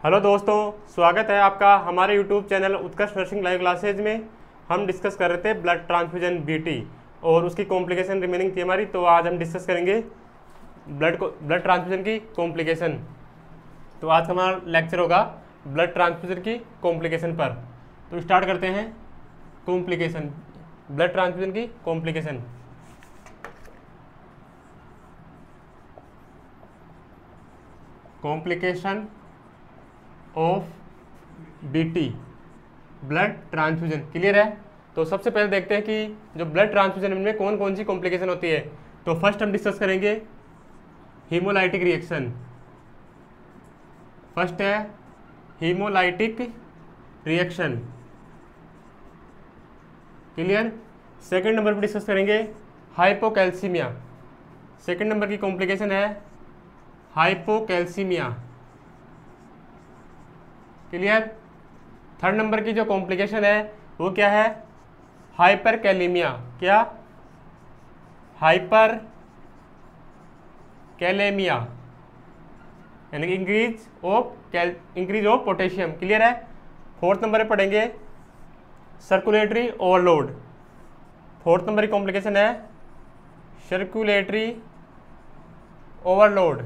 Hello दोस्तों, स्वागत है आपका हमारे यूट्यूब चैनल उत्कर्ष नर्सिंग लाइव क्लासेज में। हम डिस्कस कर रहे थे ब्लड ट्रांसफ्यूजन बीटी और उसकी कॉम्प्लिकेशन रिमेनिंग थी हमारी। तो आज हम डिस्कस करेंगे ब्लड ट्रांसफ्यूजन की कॉम्प्लिकेशन। तो आज का हमारा लेक्चर होगा ब्लड ट्रांसफ्यूजन की कॉम्प्लिकेशन पर। तो स्टार्ट करते हैं कॉम्प्लिकेशन, ब्लड ट्रांसफ्यूजन की complication. Complication of BT blood transfusion, clear है। तो सबसे पहले देखते हैं कि जो ब्लड ट्रांसफ्यूजन में कौन कौन सी कॉम्प्लिकेशन होती है। तो फर्स्ट हम डिस्कस करेंगे हीमोलाइटिक रिएक्शन। फर्स्ट है haemolytic reaction, clear. Second number पर डिस्कस करेंगे हाइपोकैल्सीमिया। सेकंड नंबर की कॉम्प्लिकेशन है हाइपोकैल्सीमिया, क्लियर। थर्ड नंबर की जो कॉम्प्लिकेशन है वो क्या है, हाइपरकैलेमिया। क्या, हाइपरकैलेमिया यानी कि इंक्रीज ऑफ पोटेशियम, क्लियर है। फोर्थ नंबर पे पढ़ेंगे सर्कुलेटरी ओवरलोड। फोर्थ नंबर की कॉम्प्लिकेशन है सर्कुलेटरी ओवरलोड,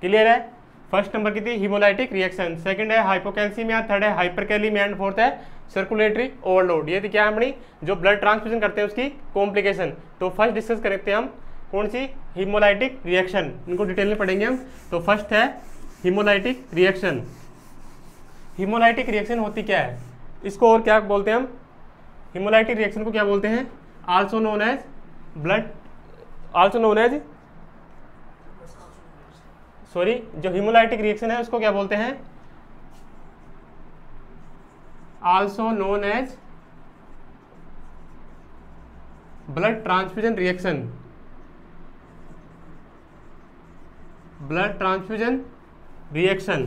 क्लियर है। फर्स्ट नंबर की थी हीमोलाइटिक रिएक्शन, सेकंड है हाइपोकैल्सीमिया, थर्ड है हाइपरकैलेमिया एंड फोर्थ है सर्कुलेटरी ओवरलोड। ये थी क्या अपनी जो ब्लड ट्रांसफ्यूजन करते हैं उसकी कॉम्प्लिकेशन। तो फर्स्ट डिस्कस करते हैं हम कौन सी, हीमोलाइटिक रिएक्शन। इनको डिटेल में पढ़ेंगे हम। तो फर्स्ट है हीमोलाइटिक रिएक्शन। हीमोलाइटिक रिएक्शन होती क्या है, इसको और क्या बोलते हैं हम, हीमोलाइटिक रिएक्शन को क्या बोलते हैं, आल्सो नोन एज जो हीमोलाइटिक रिएक्शन है उसको क्या बोलते हैं, also known as blood transfusion reaction. Blood transfusion reaction,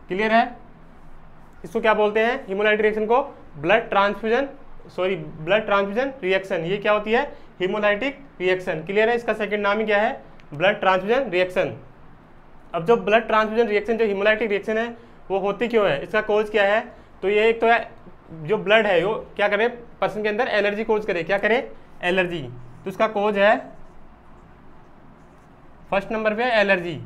clear है। इसको क्या बोलते हैं, हीमोलाइटिक रिएक्शन को ब्लड ट्रांसफ्यूजन रिएक्शन। ये क्या होती है, हीमोलाइटिक रिएक्शन, क्लियर है। इसका सेकंड नाम ही क्या है, ब्लड ट्रांसफ्यूजन रिएक्शन। अब जो ब्लड ट्रांसफ्यूजन रिएक्शन जो हीमोलाइटिक रिएक्शन है वो होती क्यों है, इसका कोज क्या है। तो ये एक तो है जो ब्लड है वो क्या करे, पर्सन के अंदर एलर्जी कोज करे, क्या करे, एलर्जी। तो इसका कोज है फर्स्ट नंबर पे एलर्जी।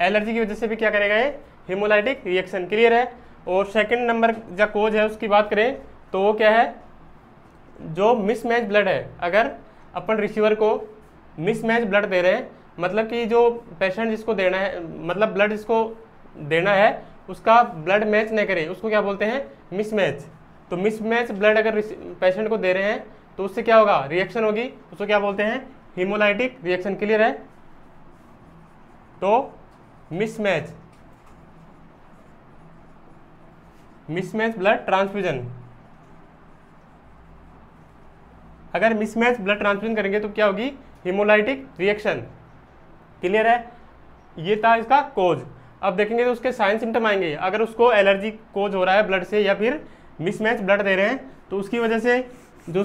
एलर्जी की वजह से भी क्या करेगा ये, हीमोलाइटिक रिएक्शन, क्लियर है। और सेकंड नंबर जो कोज है उसकी बात करें तो वो क्या है, जो मिसमैच ब्लड है। अगर अपन रिसीवर को मिसमैच ब्लड दे रहे हैं, मतलब कि जो पेशेंट जिसको देना है, मतलब ब्लड जिसको देना है उसका ब्लड मैच नहीं करे, उसको क्या बोलते हैं, मिसमैच। तो मिसमैच ब्लड अगर पेशेंट को दे रहे हैं तो उससे क्या होगा, रिएक्शन होगी, उसको क्या बोलते हैं, हीमोलाइटिक रिएक्शन, क्लियर है। तो मिसमैच ब्लड ट्रांसफ्यूजन, अगर मिसमैच ब्लड ट्रांसफ्यूजन करेंगे तो क्या होगी, हीमोलाइटिक रिएक्शन, क्लियर है। ये था इसका कोज। अब देखेंगे तो उसके साइन सिम्टम आएंगे। अगर उसको एलर्जी कोज हो रहा है ब्लड से या फिर मिसमैच ब्लड दे रहे हैं तो उसकी वजह से जो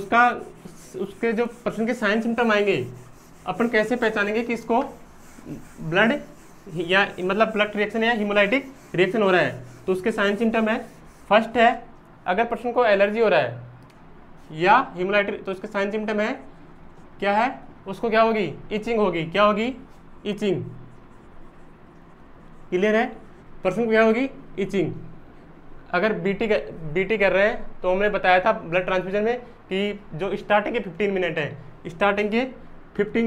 उसके जो पर्सन के साइन सिम्टम आएंगे, अपन कैसे पहचानेंगे कि इसको ब्लड या मतलब ब्लड रिएक्शन या हीमोलाइटिक रिएक्शन हो रहा है। तो उसके साइन सिम्टम है, फर्स्ट है अगर पर्सन को एलर्जी हो रहा है या हीमोलाइटिक, तो उसके साइन सिम्टम है क्या है, उसको क्या होगी, इचिंग होगी। क्या होगी, इचिंग, क्लियर है। पर्सन को क्या होगी, इचिंग। अगर बीटी कर रहे हैं तो हमने बताया था ब्लड ट्रांसफ्यूजन में कि जो स्टार्टिंग के 15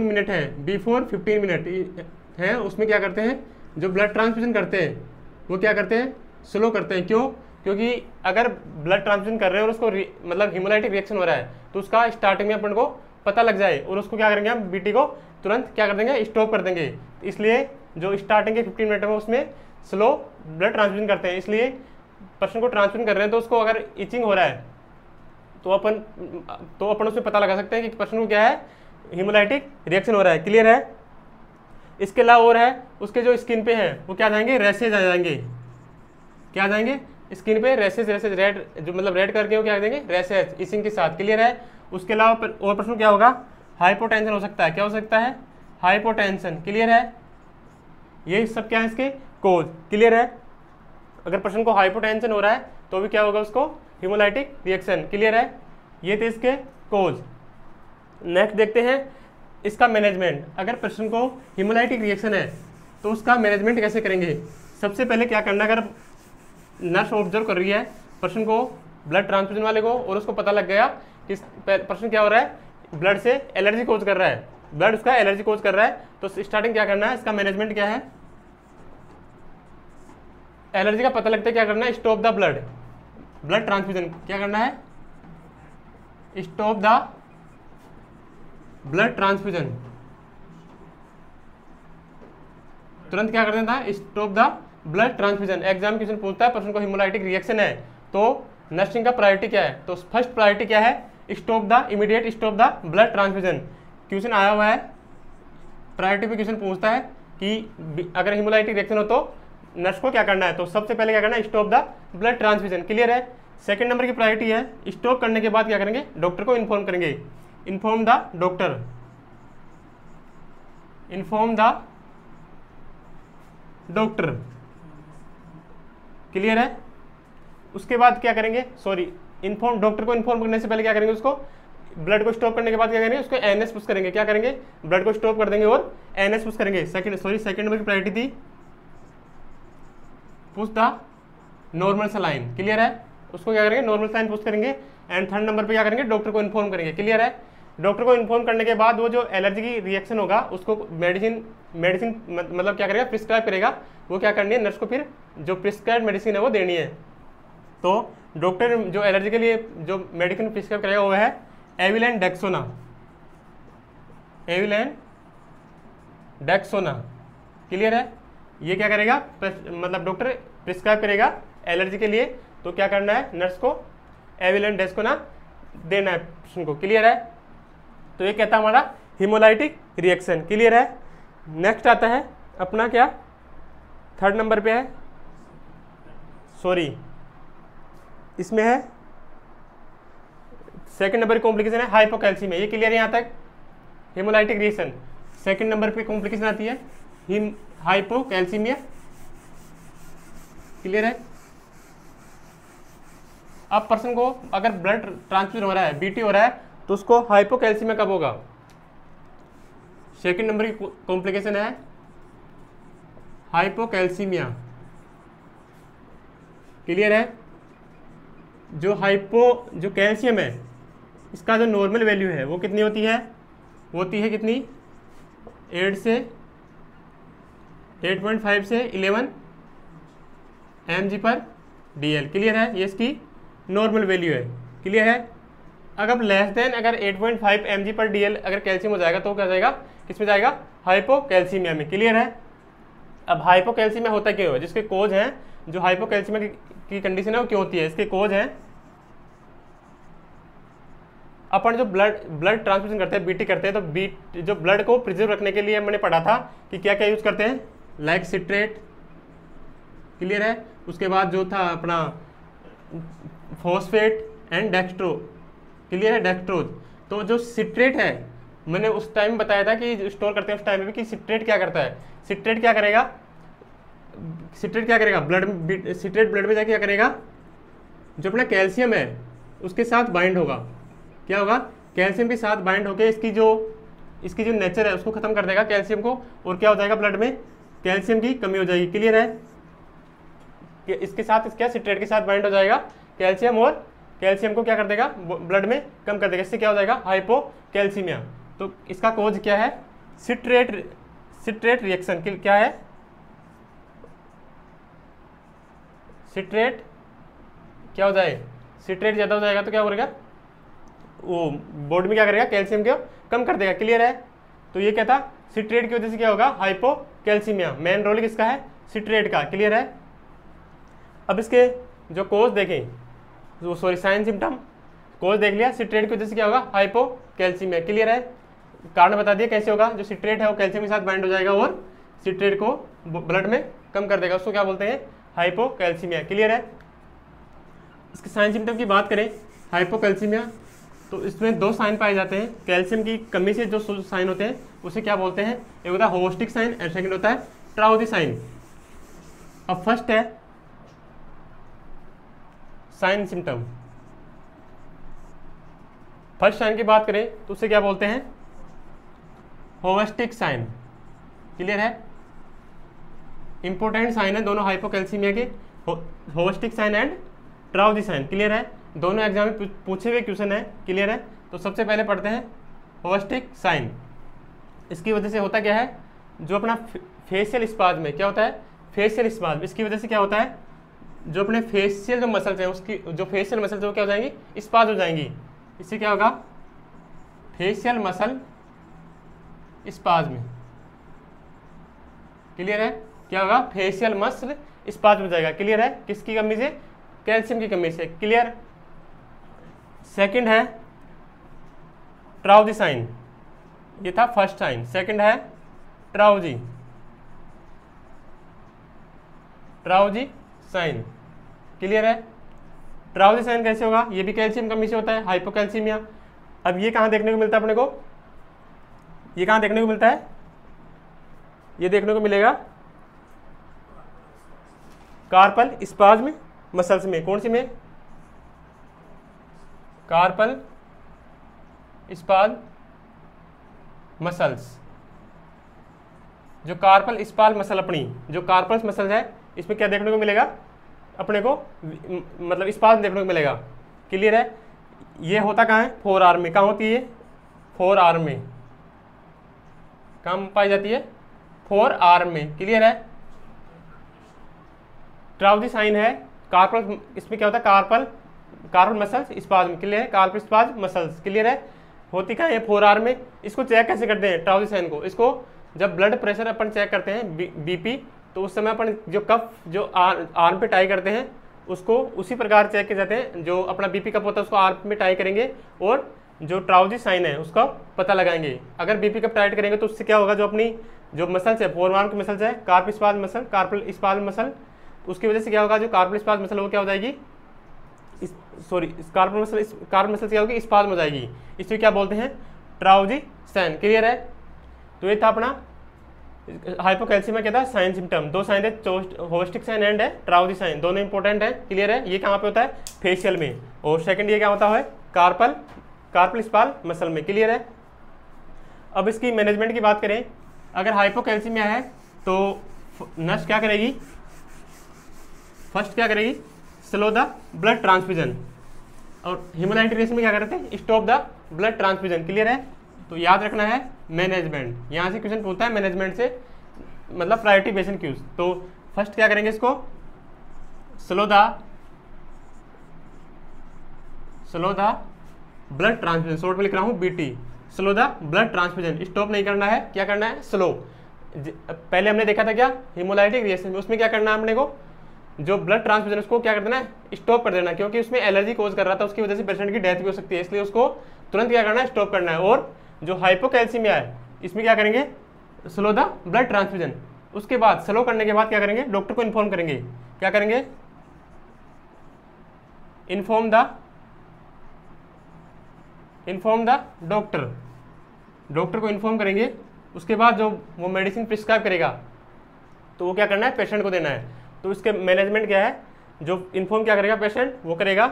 मिनट है, बिफोर 15 मिनट है, उसमें क्या करते हैं, जो ब्लड ट्रांसफ्यूजन करते हैं वो क्या करते हैं, स्लो करते हैं। क्यों, क्योंकि अगर ब्लड ट्रांसफ्यूजन कर रहे हैं और उसको मतलब हीमोलाइटिक रिएक्शन हो रहा है तो उसका स्टार्टिंग में अपन को पता लग जाए और उसको क्या करेंगे हम, बीटी को तुरंत क्या कर देंगे, स्टॉप कर देंगे। इसलिए जो स्टार्टिंग के 15 मिनट में उसमें स्लो ब्लड ट्रांसफ्यूजन करते हैं। इसलिए पर्सन को ट्रांसफ्यूजन कर रहे हैं तो उसको अगर इचिंग हो रहा है तो अपन उसमें पता लगा सकते हैं कि पर्सन को क्या है, हीमोलाइटिक रिएक्शन हो रहा है, क्लियर है। इसके अलावा और है, उसके जो स्किन पे है वो क्या जाएंगे, रैशेज आ जाएंगे। क्या आ जाएंगे, स्किन पे रैसेस रेड, जो मतलब रेड करके वो क्या देंगे, रैसेस इचिंग के साथ, क्लियर है। उसके अलावा और प्रश्न क्या होगा, हाइपोटेंशन हो सकता है। क्या हो सकता है, हाइपोटेंशन। क्लियर है, ये सब क्या है इसके कोज। क्लियर है, अगर पर्सन को हाइपोटेंशन हो रहा है तो भी क्या होगा उसको, हीमोलाइटिक रिएक्शन। क्लियर है, ये थे इसके कोज। नेक्स्ट देखते हैं इसका मैनेजमेंट। अगर पर्सन को हीमोलाइटिक रिएक्शन है तो उसका मैनेजमेंट कैसे करेंगे। सबसे पहले क्या करना, अगर नर्स ऑब्जर्व कर रही है पर्सन को, ब्लड ट्रांसफ्यूजन वाले को, और उसको पता लग गया कि पर्सन क्या हो रहा है, ब्लड से एलर्जी कोज कर रहा है, ब्लड उसका एलर्जी कोज कर रहा है, तो स्टार्टिंग क्या करना है, इसका मैनेजमेंट क्या है, एलर्जी का पता लगता है क्या करना है, स्टॉप द ब्लड ट्रांसफ्यूजन। क्या करना है, स्टॉप द ब्लड ट्रांसफ्यूजन। तुरंत क्या कर देना था, stop the blood transfusion. Exam question पूछता है पर्सन को हीमोलाइटिक रिएक्शन है तो नर्सिंग का प्रायोरिटी क्या है, तो फर्स्ट प्रायोरिटी क्या है, stop the immediate stop the blood transfusion. Question आया हुआ है, प्रायोरिटी पे क्वेश्चन पूछता है कि अगर हीमोलाइटिक रिएक्शन हो तो नर्स को क्या करना है, तो सबसे पहले क्या करना है, stop the blood transfusion. Clear है, सेकंड नंबर की प्रायोरिटी है, स्टॉप करने के बाद क्या करेंगे, डॉक्टर को इन्फॉर्म करेंगे, inform the doctor, inform the doctor. Clear है, उसके बाद क्या करेंगे, सॉरी इन्फॉर्म, डॉक्टर को इन्फॉर्म करने से पहले क्या करेंगे, उसको ब्लड को स्टॉप करने के बाद क्या करेंगे, उसको एनएस पुश करेंगे। क्या करेंगे, ब्लड को स्टॉप कर देंगे और एनएस पुश करेंगे। सेकंड नंबर की प्रायोरिटी थी push the normal saline. Clear है, उसको क्या करेंगे, नॉर्मल सलाइन पुश करेंगे। एंड थर्ड नंबर पे क्या करेंगे, डॉक्टर को इन्फॉर्म करेंगे। क्लियर है, डॉक्टर को इन्फॉर्म करने के बाद वो जो एलर्जी की रिएक्शन होगा उसको मेडिसिन मतलब क्या करेगा, प्रिस्क्राइब करेगा। वो क्या करनी है, नर्स को फिर जो प्रिस्क्राइब मेडिसिन है वो देनी है। तो डॉक्टर जो एलर्जी के लिए जो मेडिसिन प्रिस्क्राइब करेगा वो है एविलेन डेक्सोना, एविलेन डेक्सोना। क्लियर है, ये क्या करेगा, मतलब डॉक्टर प्रिस्क्राइब करेगा एलर्जी के लिए, तो क्या करना है, नर्स को एविलेन डेक्सोना देना है पेशेंट को। क्लियर है, तो ये कहता है हमारा हीमोलाइटिक रिएक्शन। क्लियर है, नेक्स्ट आता है अपना क्या, थर्ड नंबर पे है, सॉरी इसमें है सेकंड नंबर कॉम्प्लिकेशन है हाइपोकैल्सीमिया। ये क्लियर है यहाँ तक, हीमोलाइटिक रिएक्शन सेकंड नंबर पे कॉम्प्लिकेशन आती है हाइपोकैल्सीमिया। क्लियर है, अब पर्सन को अगर ब्लड ट्रांसफ्यूजन हो रहा है, बीटी हो रहा है, तो उसको हाइपोकैल्सीमिया कब होगा, सेकंड नंबर की कॉम्प्लिकेशन है हाइपोकैल्सीमिया। क्लियर है, जो कैल्शियम है इसका जो नॉर्मल वैल्यू है वो कितनी होती है, कितनी 8 से 8.5 से 11 mg/dl। क्लियर है, ये इसकी नॉर्मल वैल्यू है। क्लियर है, अगर लेस देन अगर 8.5 mg/dl अगर कैल्शियम हो जाएगा तो क्या जाएगा, किसमें जाएगा, हाइपोकैल्सीमिया में। क्लियर है, अब हाइपोकैल्सीमिया होता क्यों है, जिसके कोज हैं, जो हाइपोकैल्सीमिया की कंडीशन है वो क्यों होती है, इसके कोज हैं, अपन जो ब्लड ट्रांसफ्यूजन करते हैं, बीटी करते हैं, तो जो ब्लड को प्रिजर्व रखने के लिए मैंने पढ़ा था कि क्या क्या यूज करते हैं, लाइक सिट्रेट। क्लियर है, उसके बाद जो था अपना फॉस्फेट एंड डेक्स्ट्रो। क्लियर है, डेक्स्ट्रोज। तो जो सिट्रेट है मैंने उस टाइम बताया था कि स्टोर करते हैं उस टाइम में भी, कि सिट्रेट क्या करता है, सिट्रेट क्या करेगा, ब्लड में जाके क्या करेगा, जो अपना कैल्शियम है उसके साथ बाइंड होगा। क्या होगा, कैल्शियम के साथ बाइंड होकर इसकी जो नेचर है उसको खत्म कर देगा कैल्शियम को, और क्या हो जाएगा, ब्लड में कैल्शियम की कमी हो जाएगी। क्लियर है, कि इसके साथ क्या, सिट्रेट के साथ बाइंड हो जाएगा कैल्शियम, और कैल्शियम को क्या कर देगा, ब्लड में कम कर देगा। इससे क्या हो जाएगा, हाइपोकैल्सीमिया। तो इसका कोज क्या है, सिट्रेट रिएक्शन। क्या है, सिट्रेट क्या हो जाए, सिट्रेट ज़्यादा हो जाएगा तो क्या हो जाएगा, वो बॉडी में क्या करेगा, कैल्शियम को कम कर देगा। क्लियर है, तो ये क्या था, सिट्रेट की वजह से क्या होगा, हाइपोकैल्सीमिया। मेन रोल किसका है, सिट्रेट का। क्लियर है, अब इसके जो कोज देखें, सॉरी साइन सिम्टम, कोज देख लिया, सिट्रेट की वजह से क्या होगा, हाइपोकैल्सीमिया। क्लियर है, कारण बता दिया कैसे होगा, जो सिट्रेट है वो कैल्शियम के साथ बाइंड हो जाएगा और सिट्रेट को ब्लड में कम कर देगा, उसको क्या बोलते हैं, हाइपोकैल्सीमिया। क्लियर है, इसके साइन सिम्टम की बात करें हाइपोकैल्सीमिया, तो इसमें दो साइन पाए जाते हैं कैल्शियम की कमी से, जो साइन होते हैं उसे क्या बोलते हैं, एक होता है होस्टिक साइन और सेकंड होता है ट्राउजी साइन। अब फर्स्ट है साइन सिम्टम। फर्स्ट साइन की बात करें तो उसे क्या बोलते हैं, होस्टिक साइन। क्लियर है, इंपॉर्टेंट साइन है दोनों हाइपोकैल्सीमिया के, होस्टिक साइन एंड ट्राउजी साइन। क्लियर है, दोनों एग्जाम में पूछे हुए क्वेश्चन है। क्लियर है, तो सबसे पहले पढ़ते हैं होस्टिक साइन। इसकी वजह से होता क्या है, जो अपना फेशियल स्पाज्म में क्या होता है, फेशियल स्पाज्म, इसकी वजह से क्या होता है, जो अपने फेशियल जो मसल्स हैं उसकी जो फेशियल मसल्स है वो क्या हो जाएंगी, स्पाज्म हो जाएंगी। इससे क्या होगा, फेशियल मसल स्पाज्म। क्लियर है, क्या होगा, फेशियल मसल स्पाज्म हो जाएगा। क्लियर है, किसकी कमी से, कैल्शियम की कमी से। क्लियर। सेकंड है ट्राउजी साइन, ये था फर्स्ट साइन। सेकंड है ट्राउजी साइन। क्लियर है, ट्राउजी साइन कैसे होगा, ये भी कैल्शियम कमी से होता है, हाइपोकैल्सीमिया। अब ये कहाँ देखने को मिलता है अपने को, ये कहाँ देखने को मिलता है, ये देखने को मिलेगा कार्पल स्पाज्म मसल्स में। कौन सी में, कार्पल स्पाज्म मसल्स। जो कार्पल स्पाल मसल, अपनी जो कार्पल मसल्स है, इसमें क्या देखने को मिलेगा अपने को, मतलब स्पाज्म देखने को मिलेगा। क्लियर है, ये होता कहाँ है, फोर आर्म में। कहाँ होती है, फोर आर्म में। कहाँ पाई जाती है, फोर आर्म में। क्लियर है, ट्राउजी साइन है कार्पल, इसमें क्या होता है, कार्पल मसल्स स्पाज्म। क्लियर है, कार्पल स्पाज्म मसल्स। क्लियर है, होती कहाँ है, फोर आर्म में। इसको चेक कैसे करते हैं ट्राउजी साइन को, इसको जब ब्लड प्रेशर अपन चेक करते हैं बीपी, तो उस समय अपन जो कफ जो आर्म पे टाई करते हैं उसको उसी प्रकार चेक किए जाते हैं। जो अपना बीपी कप होता है उसको आर्म में टाई करेंगे और जो ट्राउजी साइन है उसका पता लगाएंगे। अगर बीपी कप टाइट करेंगे तो उससे क्या होगा, जो अपनी जो मसल्स है, फोर आर्म की मसल्स है, कार्पल स्पाज्म मसल, उसकी वजह से क्या होगा, जो कार्पल स्पाज्म मसल वो क्या हो जाएगी, कार्पल मसल क्या होगी, स्पाज्म हो जाएगी। इसको क्या बोलते हैं, ट्राउजी साइन। क्लियर है, तो ये था अपना हाइपोकैल्सीमिया क्या था, साइन सिम्टम। दो साइन है, होस्टिक साइन एंड है ट्राउजी साइन, दोनों इंपॉर्टेंट है। क्लियर है, ये कहाँ पे होता है, फेशियल में। और सेकंड ये क्या होता है, कार्पल स्पाल मसल में। क्लियर है, अब इसकी मैनेजमेंट की बात करें, अगर हाइपोकैल्सीमिया है तो नर्स क्या करेगी, फर्स्ट क्या करेगी, स्लो द ब्लड ट्रांसफ्यूजन। और हेमोलाइटिक रेस में क्या करते हैं, stop the blood transfusion. Clear है, तो याद रखना है मैनेजमेंट, यहाँ से क्वेश्चन पूछता है मैनेजमेंट से, मतलब प्रायोरिटी बेसिस क्यूज। तो फर्स्ट क्या करेंगे, इसको slow the blood transfusion, short में लिख रहा हूँ BT, slow the blood transfusion. Stop नहीं करना है, क्या करना है, स्लो। पहले हमने देखा था क्या, हेमोलाइटिक रिएक्शन में, उसमें क्या करना है अपने को, जो ब्लड ट्रांसफ्यूजन उसको क्या कर देना है, स्टॉप कर देना, क्योंकि उसमें एलर्जी कोज कर रहा था, उसकी वजह से पेशेंट की डेथ भी हो सकती है, इसलिए उसको तुरंत क्या करना है, स्टॉप करना है। और जो हाइपोकैल्सीमिया है इसमें क्या करेंगे, स्लो द ब्लड ट्रांसफ्यूजन। उसके बाद स्लो करने के बाद क्या करेंगे, डॉक्टर को इन्फॉर्म करेंगे। क्या करेंगे, इन्फॉर्म द डॉक्टर को इन्फॉर्म करेंगे। उसके बाद जो वो मेडिसिन प्रिस्क्राइब करेगा तो वो क्या करना है, पेशेंट को देना है। तो इसके मैनेजमेंट क्या है, जो इन्फॉर्म क्या करेगा पेशेंट, वो करेगा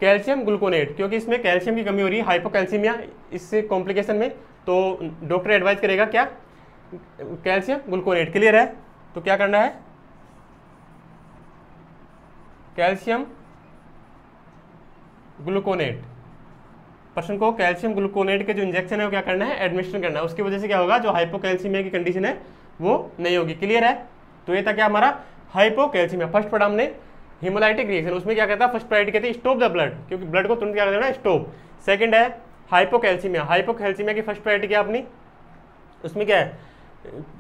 कैल्शियम ग्लूकोनेट, क्योंकि इसमें कैल्शियम की कमी हो रही है हाइपोकैल्सीमिया, इससे कॉम्प्लिकेशन में, तो डॉक्टर एडवाइज करेगा क्या, कैल्शियम ग्लूकोनेट। क्लियर है, तो क्या करना है, कैल्शियम ग्लूकोनेट, पर्सन को कैल्शियम ग्लूकोनेट के जो इंजेक्शन है वो क्या करना है, एडमिनिस्ट्रेशन करना है। उसकी वजह से क्या होगा, जो हाइपोकैल्सीमिया की कंडीशन है वो नहीं होगी। क्लियर है, तो ये था क्या हमारा हाइपोकैल्सीमिया। फर्स्ट पढ़ा हमने हेमोलाइटिक रिएक्शन, उसमें क्या कहता है, फर्स्ट प्रायोरिटी कहती है स्टॉप द ब्लड, क्योंकि ब्लड को तुरंत क्या कर देना, स्टॉप। सेकंड है हाइपोकैल्सीमिया की फर्स्ट प्रायोरिटी क्या अपनी, उसमें क्या है,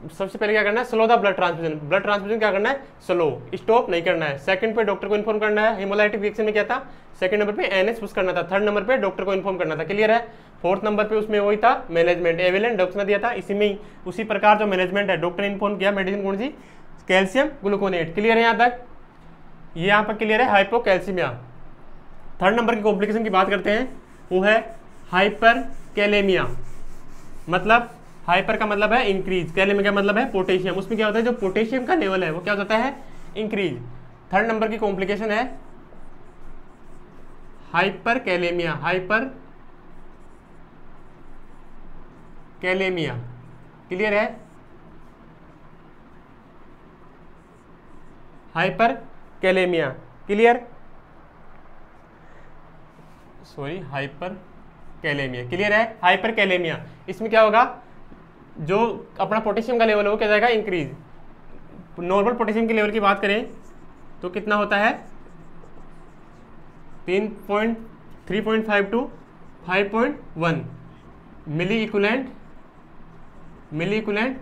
सबसे पहले क्या करना है, स्लो द ब्लड ट्रांसफ्यूजन क्या करना है, स्लो, स्टॉप नहीं करना है। सेकंड पे डॉक्टर को इन्फॉर्म करना है। हेमोलाइटिक रिएक्शन में क्या था, सेकंड नंबर पे NH पुश करना था, थर्ड नंबर पे डॉक्टर को इन्फॉर्म करना था। क्लियर है, फोर्थ नंबर पे उसमें वही था मैनेजमेंट, एवेलेंट डॉक्टर ने दिया था, इसी में उसी प्रकार जो मैनेजमेंट है, डॉक्टर ने इन्फॉर्म किया मेडिसिन कौन सी, कैल्शियम ग्लूकोनेट। क्लियर है यहाँ तक, ये यहाँ पर क्लियर है हाइपोकैल्सीमिया। थर्ड नंबर की कॉम्प्लिकेशन की बात करते हैं, वो है हाइपर कैलेमिया। मतलब हाइपर का मतलब है इंक्रीज, कैलेमिया का मतलब है पोटेशियम। उसमें क्या होता है, जो पोटेशियम का लेवल है वो क्या हो जाता है, इंक्रीज। थर्ड नंबर की कॉम्प्लिकेशन है hyperkalemia. Hyperkalemia clear है, hyperkalemia clear, sorry hyperkalemia clear है, हाइपर कैलेमिया। इसमें क्या होगा, जो अपना पोटेशियम का लेवल है वो क्या जाएगा, इंक्रीज। नॉर्मल पोटेशियम के लेवल की बात करें तो कितना होता है 3.5 to 5.1 milliequivalent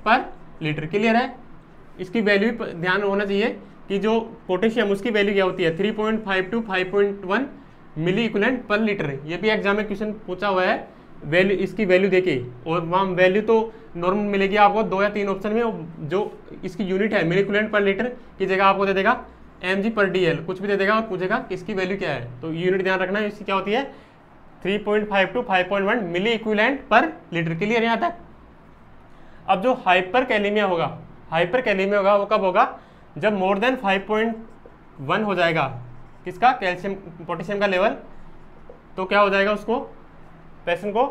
per litre clear है। इसकी वैल्यू ध्यान होना चाहिए कि जो पोटेशियम उसकी वैल्यू क्या होती है 3.5 to 5.1 milliequivalent per litre. ये भी एग्जाम में क्वेश्चन पूछा हुआ है वैल्यू, इसकी वैल्यू देके, और वहाँ वैल्यू तो नॉर्मल मिलेगी आपको 2 या 3 ऑप्शन में। जो इसकी यूनिट है मिली इक्विवेलेंट पर लीटर की जगह आपको दे देगा mg पर dl, कुछ भी दे देगा और पूछेगा कि इसकी वैल्यू क्या है। तो यूनिट ध्यान रखना है, इसकी क्या होती है 3.5 to 5.1 milliequivalent per litre clear यहाँ तक। अब जो हाइपर कैलेमिया होगा, वो कब होगा, जब मोर देन 5.1 हो जाएगा किसका, कैल्शियम पोटेशियम का लेवल, तो क्या हो जाएगा उसको, पेशेंट को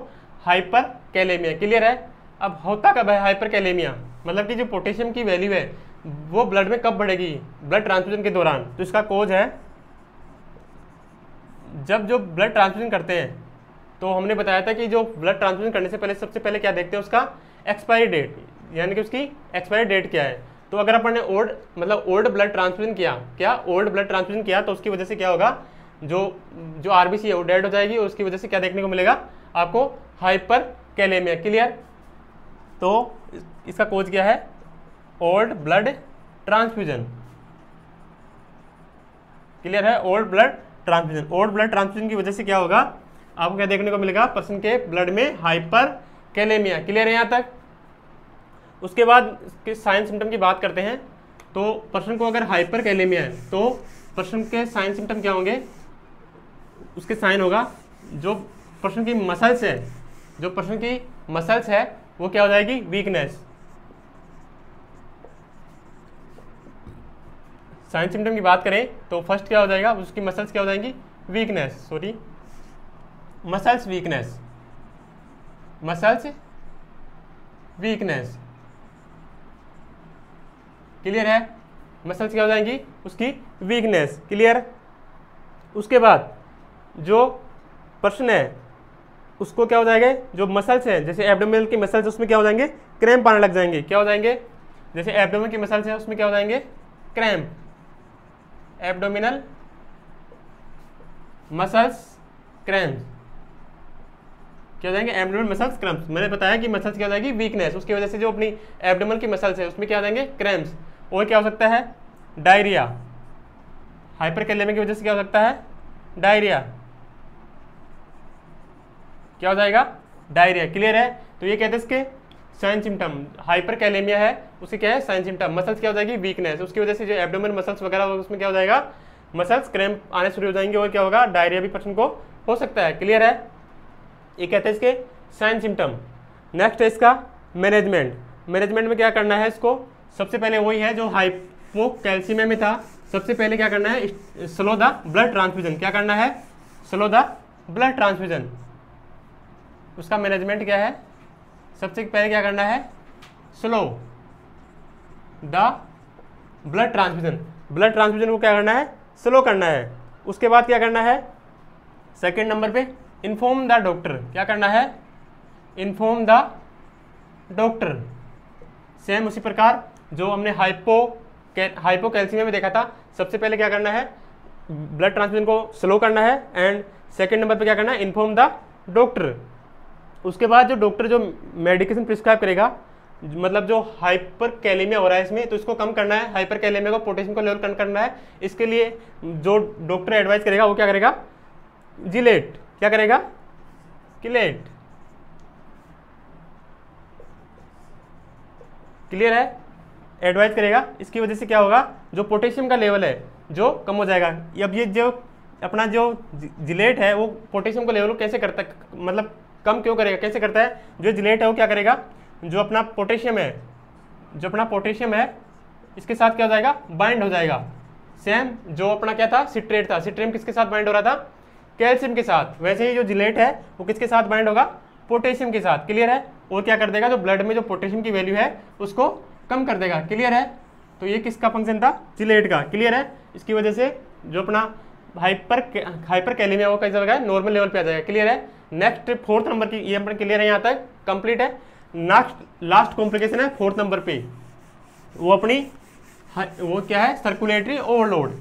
हाइपर कैलेमिया क्लियर है। अब होता कब है हाइपर कैलेमिया, मतलब कि जो पोटेशियम की वैल्यू है वो ब्लड में कब बढ़ेगी, ब्लड ट्रांसफ्यूजन के दौरान। तो इसका कोज है जब जो ब्लड ट्रांसफ्यूजन करते हैं, तो हमने बताया था कि जो ब्लड ट्रांसफ्यूजन करने से पहले सबसे पहले क्या देखते हैं, उसका एक्सपायरी डेट, यानी कि उसकी एक्सपायरी डेट क्या है। तो अगर अपन ने ओल्ड ब्लड ट्रांसफ्यूजन किया, तो उसकी वजह से क्या होगा, जो आरबीसी है वो डेड हो जाएगी, और उसकी वजह से क्या देखने को मिलेगा आपको, हाइपर कैलेमिया क्लियर। तो इसका कोज क्या है, ओल्ड ब्लड ट्रांसफ्यूजन क्लियर है, ओल्ड ब्लड ट्रांसफ्यूजन की वजह से क्या होगा, आपको क्या देखने को मिलेगा, पर्सन के ब्लड में हाइपर कैलेमिया क्लियर है यहाँ तक। उसके बाद साइन सिम्टम की बात करते हैं। तो पर्सन को अगर हाइपर कैलेमिया है तो पर्सन के साइन सिम्टम क्या होंगे, उसके साइन होगा जो पर्सन की मसल्स है वो क्या हो जाएगी, वीकनेस। साइन सिम्टम की बात करें तो फर्स्ट क्या हो जाएगा, उसकी मसल्स क्या हो जाएंगी, मसल्स वीकनेस क्लियर है, मसल्स क्या हो जाएंगी, उसकी वीकनेस क्लियर। उसके बाद जो पर्सन है उसको क्या हो जाएगा, जो मसल्स हैं जैसे एब्डोमिनल की मसल्स, उसमें क्या हो जाएंगे, क्रैम्प आने लग जाएंगे। क्या हो जाएंगे, जैसे एब्डोमिनल की मसल्स है उसमें क्या हो जाएंगे, क्रैम्प, एब्डोमिनल मसल्स क्रैम्प, क्या हो जाएंगे, एब्डोमिनल मसल्स क्रैम्प्स। मैंने बताया कि मसल्स क्या हो जाएगी, वीकनेस, उसकी वजह से जो अपनी एब्डोमिनल की मसल्स है उसमें क्या हो जाएंगे, क्रैम्प्स। और क्या हो सकता है, डायरिया, हाइपर कैलेमिया की वजह से क्या हो सकता है, डायरिया, क्या हो जाएगा, डायरिया क्लियर है। तो ये कहते हैं इसके साइन सिम्टम, हाइपर कैलेमिया है उसके क्या है, साइन सिम्टम। मसल्स क्या हो जाएगी, वीकनेस, उसकी वजह से जो एब्डोमेन मसल्स वगैरह उसमें क्या हो जाएगा, मसल्स क्रैम्प आने शुरू हो जाएंगे, और क्या होगा, डायरिया भी पर्सन को हो सकता है क्लियर है। ये कहते हैं इसके साइन सिम्टम। नेक्स्ट है इसका मैनेजमेंट में क्या करना है इसको, सबसे पहले वही है जो हाइपोकैल्सीमिया में था, सबसे पहले क्या करना है, स्लो द ब्लड ट्रांसफ्यूजन। क्या करना है, स्लो द ब्लड ट्रांसफ्यूजन। उसका मैनेजमेंट क्या है, सबसे पहले क्या करना है, स्लो द ब्लड ट्रांसफ्यूजन को क्या करना है, स्लो करना है। उसके बाद क्या करना है, सेकंड नंबर पे इन्फॉर्म द डॉक्टर। क्या करना है, इन्फॉर्म द डॉक्टर। सेम उसी प्रकार जो हमने हाइपोकैल्सीमिया में देखा था, सबसे पहले क्या करना है, ब्लड ट्रांसफ्यूजन को स्लो करना है, एंड सेकंड नंबर पे क्या करना है, इन्फॉर्म द डॉक्टर। उसके बाद जो डॉक्टर जो मेडिकेशन प्रिस्क्राइब करेगा, मतलब जो हाइपर कैलेमिया हो रहा है इसमें, तो इसको कम करना है, हाइपर कैलेमिया को, पोटेशियम को लेवल कम करना है। इसके लिए जो डॉक्टर एडवाइस करेगा वो क्या करेगा, जिलेट, क्या करेगा, किलेट क्लियर है, एडवाइस करेगा। इसकी वजह से क्या होगा, जो पोटेशियम का लेवल है जो कम हो जाएगा। अब ये जो अपना जो जिलेट है वो पोटेशियम को लेवल को कैसे करता है, मतलब कम क्यों करेगा, कैसे करता है, जो जिलेट है वो क्या करेगा, जो अपना पोटेशियम है इसके साथ क्या हो जाएगा, बाइंड हो जाएगा। सेम जो अपना क्या था, सिट्रेट था, सिट्रियम किसके साथ बाइंड हो रहा था, कैल्शियम के साथ, वैसे ही जो जिलेट है वो किसके साथ बाइंड होगा, पोटेशियम के साथ। क्लियर है। और क्या कर देगा, जो ब्लड में जो पोटेशियम की वैल्यू है उसको कम कर देगा। क्लियर है। तो ये किसका फंक्शन था, जिलेट का। क्लियर है। इसकी वजह से जो अपना हाइपर कैलेमिया वो कैसा होगा, नॉर्मल लेवल पे आ जाएगा। क्लियर है। नेक्स्ट 4th नंबर की ये अपना क्लियर है, यहाँ तक कंप्लीट है। लास्ट कॉम्प्लिकेशन है 4th नंबर पे, वो अपनी वो क्या है, सर्कुलेटरी ओवरलोड।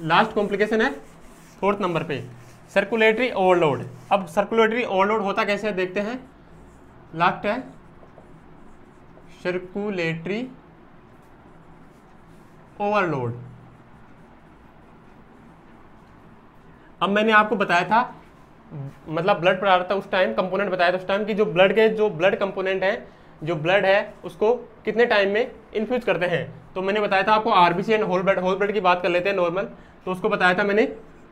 लास्ट कॉम्प्लिकेशन है 4th नंबर पे, सर्कुलेटरी ओवरलोड। अब सर्कुलेटरी ओवरलोड होता कैसे है देखते हैं। लास्ट है सर्कुलेटरी ओवरलोड। अब मैंने आपको बताया था, मतलब ब्लड पढ़ा रहा था उस टाइम, कंपोनेंट बताया था उस टाइम कि जो ब्लड के जो ब्लड कंपोनेंट है, जो ब्लड है उसको कितने टाइम में इन्फ्यूज करते हैं। तो मैंने बताया था आपको आरबीसी एंड होल ब्लड की बात कर लेते हैं नॉर्मल। तो उसको बताया था मैंने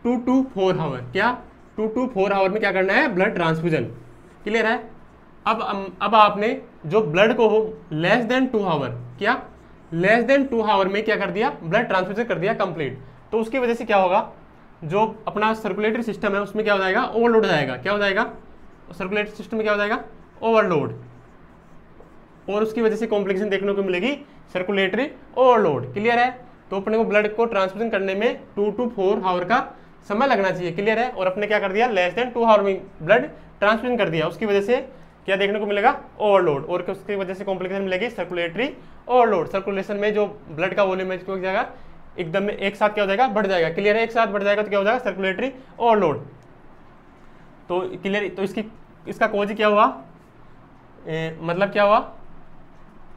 2 to 4 आवर। क्या 2 to 4 आवर में क्या करना है, ब्लड ट्रांसफ्यूजन। क्लियर है। अब आपने जो ब्लड को लेस देन 2 आवर, क्या लेस देन 2 आवर में क्या कर दिया, ब्लड ट्रांसफ्यूजन कर दिया कंप्लीट। तो उसकी वजह से क्या होगा, जो अपना सर्कुलेटरी सिस्टम है उसमें क्या हो जाएगा, ओवरलोड हो जाएगा। क्या हो जाएगा, सर्कुलेटरी सिस्टम में क्या हो जाएगा, ओवरलोड। और उसकी वजह से कॉम्प्लिकेशन देखने को मिलेगी, सर्कुलेटरी ओवरलोड। क्लियर है। तो अपने को ब्लड को ट्रांसफ्यूजन करने में 2 to 4 आवर का समय लगना चाहिए। क्लियर है। और अपने क्या कर दिया, लेस देन 2 आवर में ब्लड ट्रांसफ्यूजन कर दिया। उसकी वजह से क्या देखने को मिलेगा, ओवरलोड। और उसकी वजह से कॉम्प्लिकेशन मिलेगी सर्कुलेटरी ओवरलोड। सर्कुलेशन में जो ब्लड का वॉल्यूम है हो जाएगा एकदम में एक साथ क्या हो जाएगा, बढ़ जाएगा। क्लियर है। एक साथ बढ़ जाएगा तो क्या हो जाएगा, सर्कुलेटरी ओवरलोड। तो क्लियर। तो इसका कॉज क्या हुआ, मतलब क्या हुआ,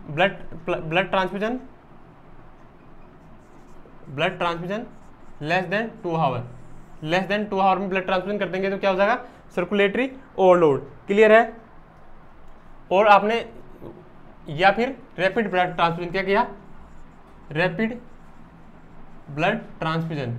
blood transfusion less than 2 hour. Less than 2 hour में ब्लड ट्रांसफ्यूजन कर देंगे तो क्या हो जाएगा, सर्कुलेटरी ओवरलोड। क्लियर है। और आपने या फिर रैपिड ब्लड ट्रांसफ्यूजन क्या किया, रैपिड ब्लड ट्रांसफ्यूजन,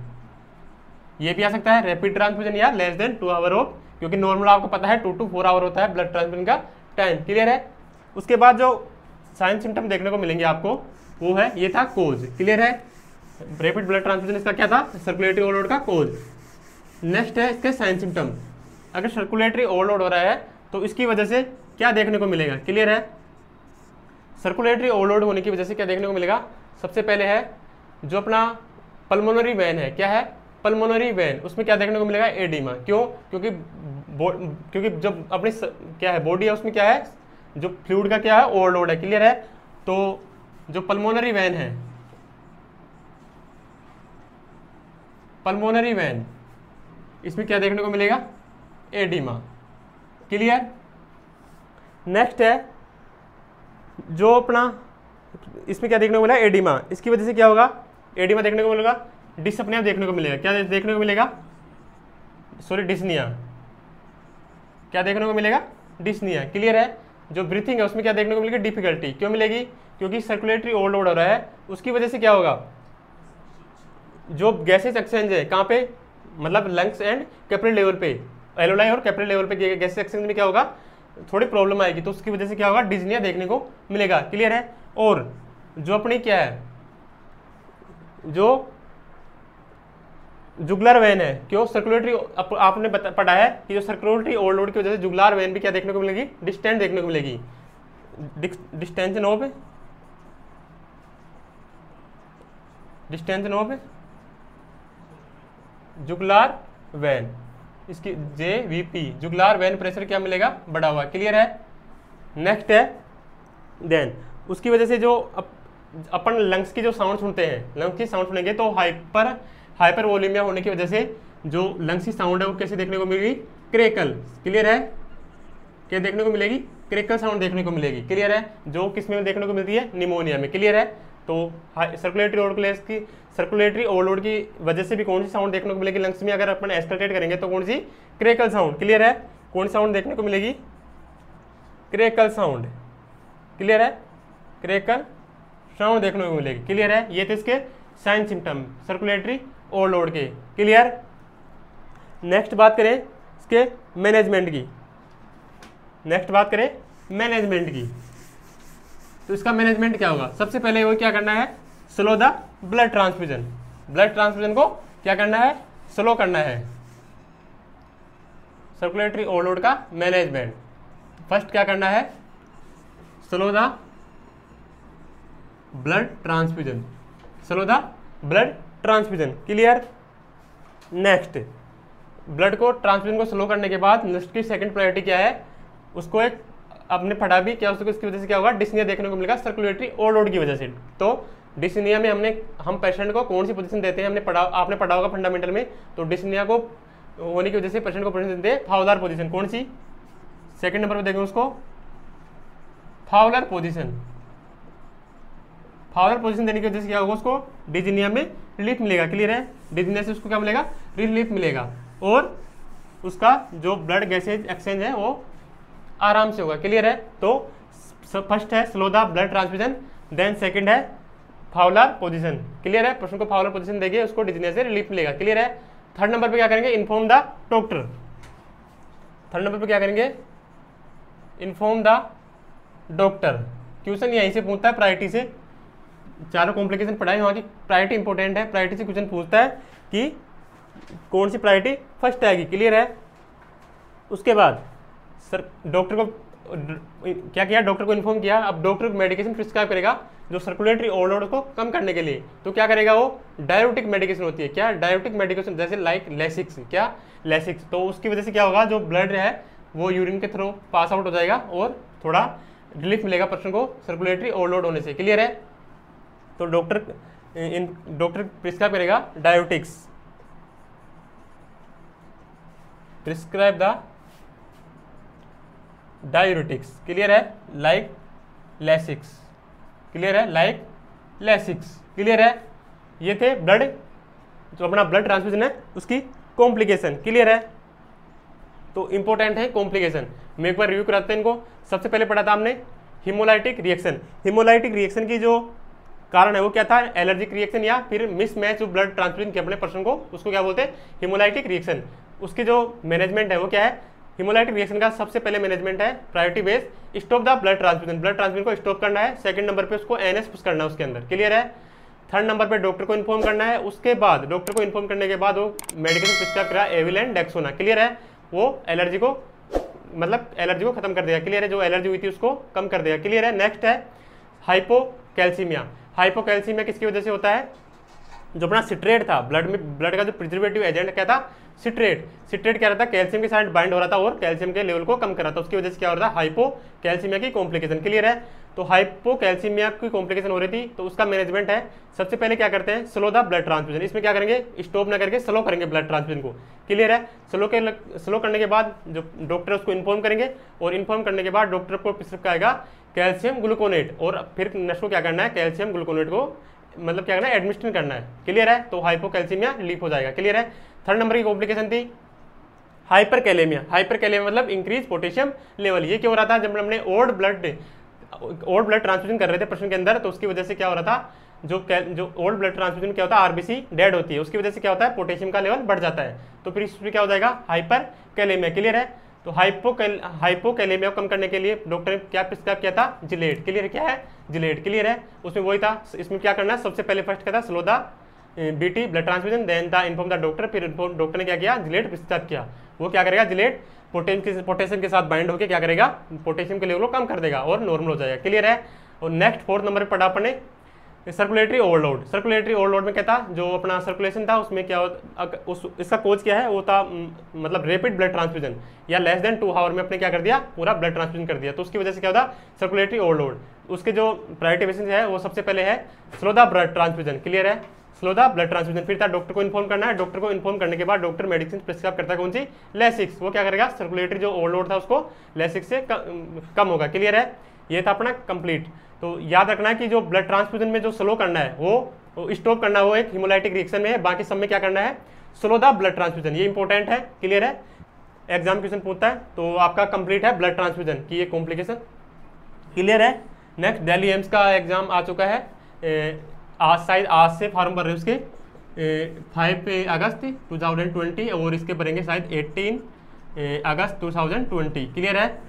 ये भी आ सकता है रैपिड ट्रांसफ्यूजन या लेस देन 2 आवर ऑफ, क्योंकि नॉर्मल आपको पता है 2 to 4 आवर होता है ब्लड ट्रांसफ्यूजन का टाइम। क्लियर है। उसके बाद जो साइन सिम्टम देखने को मिलेंगे आपको, वो है, ये था कोज। क्लियर है। रैपिड ब्लड ट्रांसफ्यूजन इसका क्या था, सर्कुलेटरी ओवरलोड का कोज। नेक्स्ट है इसके साइन सिम्टम। अगर सर्कुलेटरी ओवरलोड हो रहा है तो इसकी वजह से क्या देखने को मिलेगा। क्लियर है। सर्कुलेटरी ओवरलोड होने की वजह से क्या देखने को मिलेगा, सबसे पहले है जो अपना पल्मोनरी वेन है, क्या है, पल्मोनरी वेन, उसमें क्या देखने को मिलेगा, एडिमा। क्यों, क्योंकि जब अपनी क्या है बॉडी है उसमें क्या है, जो फ्लूइड का क्या है, ओवरलोड है। क्लियर है। तो जो पल्मोनरी वेन है, पल्मोनरी वेन, इसमें क्या देखने को मिलेगा, एडिमा। क्लियर। नेक्स्ट है जो अपना इसमें क्या देखने को मिला, एडिमा। इसकी वजह से क्या होगा, एडिमा देखने को मिलेगा, डिसअपनिया देखने को मिलेगा। क्या देखने को मिलेगा, सॉरी डिस्निया। क्या देखने को मिलेगा, डिस्निया। क्लियर है। जो ब्रीथिंग है उसमें क्या देखने को मिलेगी, डिफिकल्टी। क्यों मिलेगी, क्योंकि सर्कुलेटरी ओवरलोड हो रहा है। उसकी वजह से क्या होगा, जो गैसेस एक्सचेंज है कहाँ पे, मतलब लंग्स एंड कैपिलरी लेवल पे, एलोलाई और कैपिलरी लेवल पे गैसेस एक्सचेंज में क्या होगा, थोड़ी प्रॉब्लम आएगी। तो उसकी वजह से क्या होगा, डिस्निया देखने को मिलेगा। क्लियर है। और जो अपनी क्या है, जो जुगुलर वेन है, क्यों, सर्कुलेटरी आपने पढ़ा है कि जो सर्कुलेटरी ओवरलोड की वजह से जुगुलर वेन भी क्या देखने को मिलेगी, डिस्टेंस देखने को मिलेगी, डिस्टेंशन ऑफ जुगुलर वेन, इसकी JVP, जुगुलर वेन प्रेशर क्या मिलेगा, बढ़ा हुआ। क्लियर है। नेक्स्ट है देन उसकी वजह से जो अपन लंग्स की जो साउंड सुनते हैं, लंग्स की साउंड सुनेंगे तो हाइपर वॉल्यूमिया होने की वजह से जो लंग्स की साउंड है वो कैसे देखने को मिलेगी, क्रेकल। क्लियर है। क्या देखने को मिलेगी, क्रेकल साउंड देखने को मिलेगी। क्लियर है। जो किस में देखने को मिलती है, निमोनिया में। क्लियर है। तो सर्कुलेटरी ओवरलोड की वजह से भी कौन सी साउंड देखने को मिलेगी लंग्स में, अगर अपन एक्सकल्टेट करेंगे तो कौन सी, क्रेकल साउंड। क्लियर है। कौन सी साउंड देखने को मिलेगी, क्रेकल साउंड। क्लियर है। क्रेकल साउंड देखने को मिलेगी। क्लियर है। ये थे इसके साइन सिम्टम सर्कुलेटरी ओवरलोड के। क्लियर। नेक्स्ट बात करें इसके मैनेजमेंट की, नेक्स्ट बात करें मैनेजमेंट की, तो इसका मैनेजमेंट क्या होगा? सबसे पहले वो क्या करना है? Slow the blood transfusion, blood transfusion को क्या करना है? स्लो करना है। सर्कुलेटरी ओवरलोड का मैनेजमेंट, फर्स्ट क्या करना है? Slow the blood transfusion, slow the blood transfusion, clear. Next blood को ट्रांसफ्यूजन को स्लो करने के बाद नेक्स्ट की सेकंड प्रायोरिटी क्या है? उसको एक आपने पढ़ा भी क्या, उसको इसकी वजह से क्या होगा? डिस्निया देखने को मिलेगा सर्कुलेटरी ओवरलोड की वजह से। तो डिस्निया में हम पेशेंट को कौन सी पोजीशन देते हैं? आपने पढ़ा होगा फंडामेंटल में। तो डिस्निया को होने की वजह से पेशेंट को पोजीशन देते हैं फाउलर पोजीशन, कौन सी? सेकंड नंबर पे देखेंगे उसको फाउलर पोजीशन। फाउलर पोजीशन देने की वजह से क्या होगा? उसको डिस्निया में रिलीफ मिलेगा, क्लियर है। डिस्निया से उसको क्या मिलेगा? रिलीफ मिलेगा, और उसका जो ब्लड गैसेज एक्सचेंज है वो आराम से होगा, क्लियर है। तो फर्स्ट है slow the blood transfusion, then second है फाउलर पोजीशन, क्लियर है। पर्सन को फाउलर पोजीशन देंगे उसको डिजीनेस से रिलीफ मिलेगा, क्लियर है। थर्ड नंबर पे क्या करेंगे? Inform the doctor. Third number पे क्या करेंगे? Inform the doctor. क्वेश्चन यहीं से पूछता है प्रायोरिटी से, चारों कॉम्प्लिकेशन पढ़ाए, वहाँ की प्रायोरिटी इंपॉर्टेंट है। प्रायोरिटी से क्वेश्चन पूछता है कि कौन सी प्रायोरिटी फर्स्ट आएगी, क्लियर है। उसके बाद सर डॉक्टर को क्या किया? डॉक्टर को इन्फॉर्म किया। अब डॉक्टर मेडिकेशन प्रिस्क्राइब करेगा जो सर्कुलेटरी ओवरलोड को कम करने के लिए। तो क्या करेगा वो? डायरेटिक मेडिकेशन होती है, क्या? डायरेटिक मेडिकेशन, जैसे लाइक लेसिक्स, क्या? लेसिक्स। तो उसकी वजह से क्या होगा? जो ब्लड है वो यूरिन के थ्रू पास आउट हो जाएगा और थोड़ा रिलीफ मिलेगा पर्सन को सर्कुलेटरी ओवरलोड होने से, क्लियर है। तो डॉक्टर प्रिस्क्राइब करेगा डायोटिक्स, प्रिस्क्राइब द डायूरेटिक्स, क्लियर है, लाइक लेसिक्स, क्लियर है, लाइक लेसिक्स, क्लियर है। ये थे ब्लड, जो अपना ब्लड ट्रांसफ्यूजन है उसकी कॉम्प्लिकेशन, क्लियर है। तो इंपॉर्टेंट है कॉम्प्लिकेशन, मैं एक बार रिव्यू कराते हैं इनको। सबसे पहले पढ़ा था हमने हिमोलाइटिक रिएक्शन। हिमोलाइटिक रिएक्शन की जो कारण है वो क्या था? एलर्जिक रिएक्शन या फिर मिसमैच ब्लड ट्रांसफ्यूजन के अपने पर्सन को, उसको क्या बोलते हैं? Haemolytic reaction. उसकी जो मैनेजमेंट है वो क्या है? हिमोलाइटिक रिएक्शन का सबसे पहले मैनेजमेंट है priority base, stop the blood transfusion, blood transfusion को स्टॉप करना है। सेकंड नंबर पे उसको एनएस पुश करना है उसके अंदर, क्लियर है। थर्ड नंबर पे डॉक्टर को इन्फॉर्म करना है। उसके बाद डॉक्टर को इन्फॉर्म करने के बाद वो मेडिकेशन प्रिस्क्राइब करा एविलेंट डेक्सोना, क्लियर है। वो एलर्जी को एलर्जी को खत्म कर देगा, क्लियर है। जो एलर्जी हुई थी उसको कम कर देगा, क्लियर है। नेक्स्ट है हाइपोकैल्सीमिया। हाइपोकैल्सीमिया किसकी वजह से होता है? जो अपना सिट्रेट था ब्लड में, ब्लड का जो प्रिजर्वेटिव एजेंट क्या था? सिट्रेट। सिट्रेट क्या रहता है? कैल्शियम के साथ बाइंड हो रहा था और कैल्शियम के लेवल को कम कर रहा था, उसकी वजह से क्या हो रहा था? हाइपोकैल्सीमिया की कॉम्प्लिकेशन, क्लियर है। तो हाइपोकैल्सीमिया की कॉम्प्लिकेशन हो रही थी, तो उसका मैनेजमेंट है सबसे पहले क्या करते हैं? Slow the blood transfusion. इसमें क्या करेंगे? स्टॉप ना करके स्लो करेंगे ब्लड ट्रांसफ्यूजन को, क्लियर है। स्लो करने के बाद जो डॉक्टर उसको इन्फॉर्म करेंगे, और इन्फॉर्म करने के बाद डॉक्टर को प्रिस्क्राइब करेगा कैल्शियम ग्लूकोनेट, और फिर नेक्स्ट को क्या करना है? कैल्शियम ग्लूकोनेट को क्या करना है? एडमिनिस्ट्रेट करना है, क्लियर है। तो हाइपोकैल्सीमिया रिलीफ हो जाएगा, क्लियर है। थर्ड नंबर की कॉम्प्लिकेशन थी हाइपरकैलेमिया। हाइपरकैलेमिया मतलब इंक्रीज पोटेशियम लेवल। ये क्या हो रहा था? जब हमने ओल्ड ब्लड ट्रांसफ्यूजन कर रहे थे पर्सन के अंदर, तो उसकी वजह से क्या हो रहा था? जो ओल्ड ब्लड ट्रांसफ्यूजन क्या होता है? आरबीसी डेड होती है, उसकी वजह से क्या होता है? पोटेशियम का लेवल बढ़ जाता है, तो फिर इसमें क्या हो जाएगा? हाइपरकैलेमिया, क्लियर है। तो हाइपोकैलेमिया को कम करने के लिए डॉक्टर ने क्या प्रिस्क्राइब किया था? जिलेट, क्लियर, क्या है? जिलेट, क्लियर है। उसमें वही था। इसमें क्या करना है? सबसे पहले फर्स्ट क्या था? Slow the BT blood transfusion, then the inform the doctor. फिर डॉक्टर ने क्या किया? जिलेट प्रिस्क्राइब किया। वो क्या करेगा? जिलेट पोटेशियम के साथ बाइंड होकर क्या करेगा? पोटेशियम के लेवल को कम कर देगा और नॉर्मल हो जाएगा, क्लियर है। और नेक्स्ट फोर्थ नंबर पर पढ़ा अपने सर्कुलेटरी ओवरलोड। सर्कुलेटरी ओवरलोड में क्या था? जो अपना सर्कुलेशन था उसमें क्या इसका कोज क्या है? वो था मतलब रैपिड ब्लड ट्रांसफ्यूजन, या लेस देन 2 आवर में अपने क्या कर दिया? पूरा ब्लड ट्रांसफ्यूजन कर दिया। तो उसकी वजह से क्या होता? Circulatory overload. उसके जो प्रायोरिटी बेसिस है वो सबसे पहले है slow the blood transfusion, clear है, स्लो द ब्लड ट्रांसफ्यूजन। फिर था डॉक्टर को इन्फॉर्म करना है। डॉक्टर को इन्फॉर्म करने के बाद डॉक्टर मेडिसिन प्रिस्क्राइब करता है, कौन सी? लेसिक्स। वो क्या करेगा? सर्कुलेटरी जो ओवरलोड था उसको लेसिक्स से कम होगा, क्लियर है। ये था अपना कंप्लीट। तो याद रखना है कि जो ब्लड ट्रांसफ्यूजन में जो स्लो करना है वो स्टॉप करना है, वो एक हिमोलाइटिक रिएक्शन में है। बाकी सब में क्या करना है? Slow the blood transfusion. ये इंपॉर्टेंट है, क्लियर है। एग्जाम क्वेश्चन पूछता है, तो आपका कंप्लीट है ब्लड ट्रांसफ्यूजन की ये कॉम्प्लिकेशन, क्लियर है। नेक्स्ट दिल्ली एम्स का एग्जाम आ चुका है, आज से फॉर्म भर रहे उसके, 5 अगस्त 2020 और इसके भरेंगे शायद 18 अगस्त 2020। क्लियर है।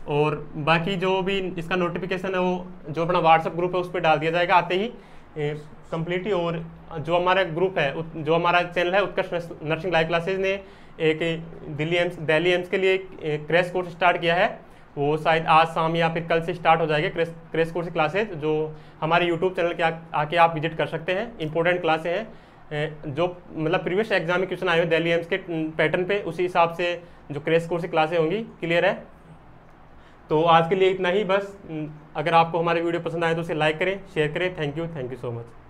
और बाकी जो भी इसका नोटिफिकेशन है वो जो अपना व्हाट्सएप ग्रुप है उस पर डाल दिया जाएगा आते ही कम्प्लीटली। और जो हमारा ग्रुप है, जो हमारा चैनल है उत्कर्ष नर्सिंग लाइव क्लासेज ने एक दिल्ली एम्स के लिए क्रैश कोर्स स्टार्ट किया है। वो शायद आज शाम या फिर कल से स्टार्ट हो जाएगा क्रैश कोर्स क्लासेज, जो हमारे यूट्यूब चैनल के आके आप विजिट कर सकते हैं। इंपॉर्टेंट क्लासें हैं, जो मतलब प्रीवियस एग्जाम में क्वेश्चन आए हुए दिल्ली एम्स के पैटर्न पे, उसी हिसाब से जो क्रैश कोर्स की क्लासें होंगी। क्लियर है। तो आज के लिए इतना ही बस। अगर आपको हमारे वीडियो पसंद आए तो उसे लाइक करें, शेयर करें। Thank you so much.